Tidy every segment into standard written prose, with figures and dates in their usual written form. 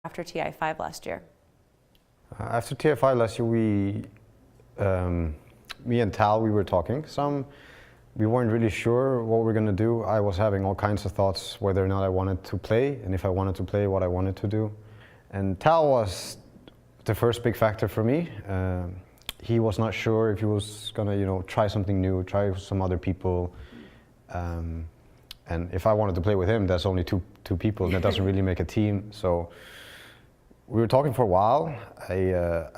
after TI5 last year? After TI5 last year, me and Tal, we were talking some. We weren't really sure what we were going to do. I was having all kinds of thoughts whether or not I wanted to play, and if I wanted to play, what I wanted to do. And Tal was the first big factor for me. He was not sure if he was going to, try something new, try some other people. And if I wanted to play with him, there's only two people, and that doesn't really make a team. So we were talking for a while.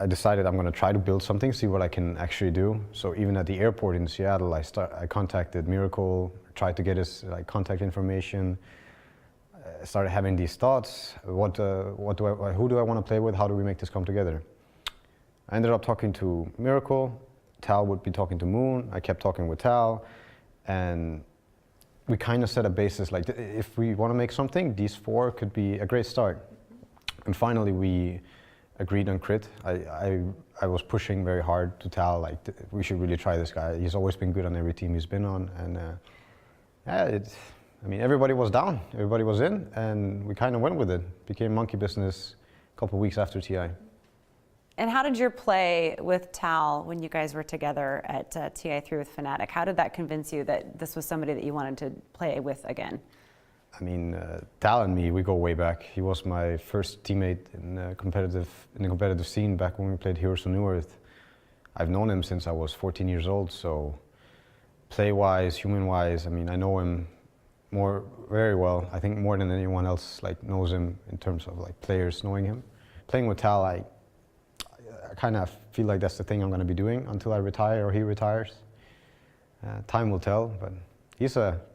I decided I'm going to try to build something, see what I can actually do. So even at the airport in Seattle, I contacted Miracle, tried to get his contact information. I started having these thoughts. Who do I want to play with? How do we make this come together? I ended up talking to Miracle. Tal would be talking to Moon. I kept talking with Tal, and we kind of set a basis, like if we want to make something, these four could be a great start. And finally we agreed on Crit. I was pushing very hard to Tal, like we should really try this guy. He's always been good on every team he's been on, and I mean, everybody was down, everybody was in, and we kind of went with it. Became monkey business a couple of weeks after TI. And how did your play with Tal when you guys were together at TI3 with Fnatic? How did that convince you that this was somebody that you wanted to play with again? I mean, Tal and me, we go way back. He was my first teammate in the competitive scene back when we played Heroes of New Earth. I've known him since I was 14 years old, so play-wise, human-wise, I mean, I know him very well. I think more than anyone else knows him in terms of players knowing him. Playing with Tal, I kind of feel like that's the thing I'm going to be doing until I retire or he retires. Time will tell, but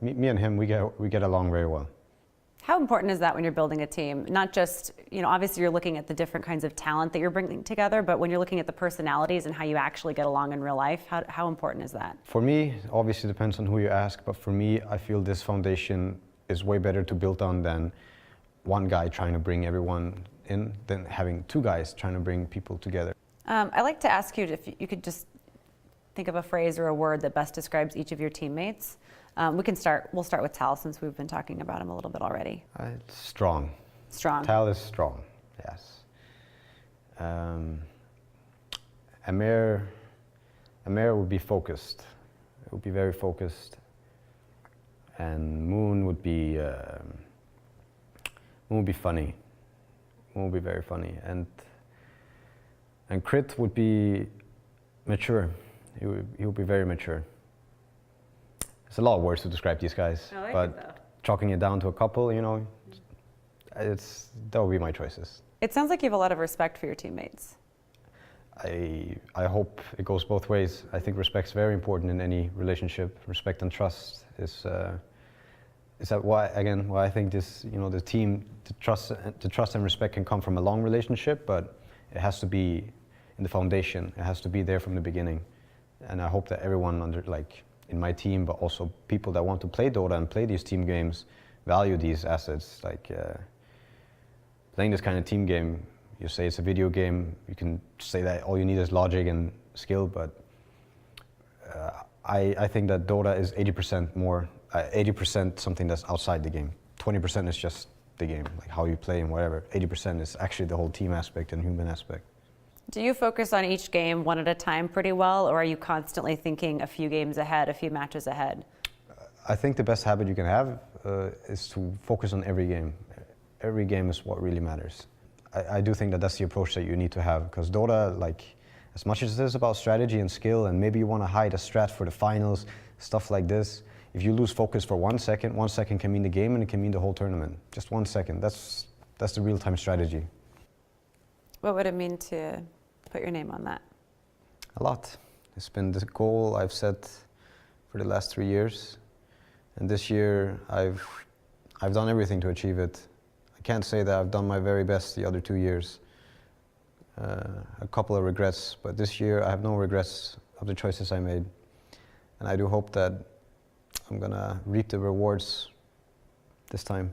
me and him, we get along very well. How important is that when you're building a team? Not just, obviously you're looking at the different kinds of talent that you're bringing together, but when you're looking at the personalities and how you actually get along in real life, how important is that? For me, obviously depends on who you ask, but for me, I feel this foundation is way better to build on than one guy trying to bring everyone in than having two guys trying to bring people together. I'd like to ask you if you could just think of a phrase or a word that best describes each of your teammates. We'll start with Tal since we've been talking about him a little bit already. Strong. Strong. Tal is strong, yes. Amir would be focused. It would be very focused. And Moon would be funny. Moon would be very funny. And Crit would be mature. He would be very mature. It's a lot of words to describe these guys, but chalking it down to a couple, that would be my choices. It sounds like you have a lot of respect for your teammates. I hope it goes both ways. I think respect's very important in any relationship. Respect and trust is why I think this, the team, the trust and respect can come from a long relationship, but it has to be in the foundation. It has to be there from the beginning. And I hope that everyone in my team, but also people that want to play Dota and play these team games, value these assets. Playing this kind of team game, you say it's a video game, you can say that all you need is logic and skill, but I think that Dota is 80% something that's outside the game. 20% is just the game, how you play and whatever. 80% is actually the whole team aspect and human aspect. Do you focus on each game one at a time pretty well, or are you constantly thinking a few games ahead, a few matches ahead? I think the best habit you can have is to focus on every game. Every game is what really matters. I do think that that's the approach that you need to have, because Dota, as much as it is about strategy and skill, and maybe you want to hide a strat for the finals, stuff like this, if you lose focus for 1 second, 1 second can mean the game and it can mean the whole tournament. Just 1 second, that's the real-time strategy. What would it mean to put your name on that? A lot. It's been the goal I've set for the last 3 years. And this year, I've done everything to achieve it. I can't say that I've done my very best the other 2 years. A couple of regrets, but this year I have no regrets of the choices I made. And I do hope that I'm gonna reap the rewards this time.